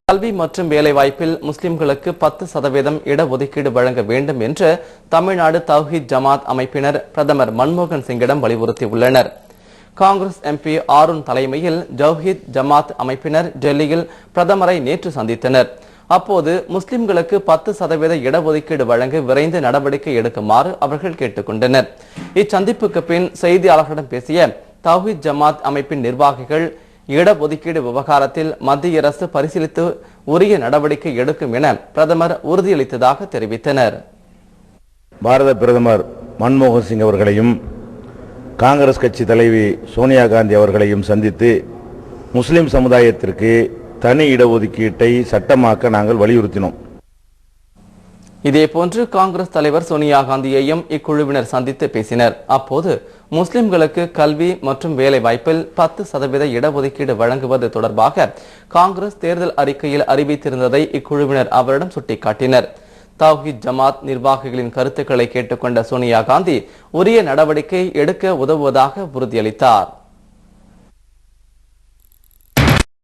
கல்வி மற்றும் வேலைவாய்ப்பில் முஸ்லிம்களுக்கு 10% இடஒதுக்கீடு வழங்க வேண்டும் என்று தமிழ்நாடு தௌஹீத் ஜமாத் அமைப்பினர் பிரதமர் மன்மோகன் சிங்கிடம் வலியுறுத்தியுள்ளனர். காங்கிரஸ் எம்பி ஆருண் தலைமையில் தௌஹீத் ஜமாத் அமைப்பினர் டெல்லியில் பிரதமரை நேற்று சந்தித்தனர். அப்போது முஸ்லிம்களுக்கு 10% இடஒதுக்கீடு வழங்க விரைந்து நடவடிக்கை எடுக்குமாறு அவர்கள் கேட்டுக்கொண்டனர். இச்சந்திப்புக்கு பின் செய்தியாளர்களிடம் பேசிய தௌஹீத் ஜமாத் அமைப்பின் நிர்வாகிகள் இடஒதுக்கீடு விவகாரத்தில் மத்திய அரசு பரிசீலித்து உரிய நடவடிக்கை எடுக்கும் என பிரதமர் உறுதியளித்ததாக தெரிவித்தனர். பாரத பிரதமர் மன்மோகன் சிங் அவர்களையும் காங்கிரஸ் கட்சி தலைவி சோனியா காந்தி அவர்களையும் சந்தித்து முஸ்லிம் சமுதாயத்திற்கு தனி இடஒதுக்கீட்டை சட்டமாக்க நாங்கள் வலியுறுத்தினோம். இதேபோன்று காங்கிரஸ் தலைவர் சோனியா காந்தியையும் இக்குழுவினர் சந்தித்து பேசினர். அப்போது முஸ்லிம்களுக்கு கல்வி மற்றும் வேலை வாய்ப்பில் 10% இடஒதுக்கீடு வழங்குவது தொடர்பாக காங்கிரஸ் தேர்தல் அறிக்கையில் அறிவித்திருந்ததை இக்குழுவினர் அவரிடம் சுட்டிக்காட்டினர். தௌஹீத் ஜமாத் நிர்வாகிகளின் கருத்துக்களை கேட்டுக்கொண்ட சோனியா காந்தி உரிய நடவடிக்கை எடுக்க உதவுவதாக உறுதியளித்தார்.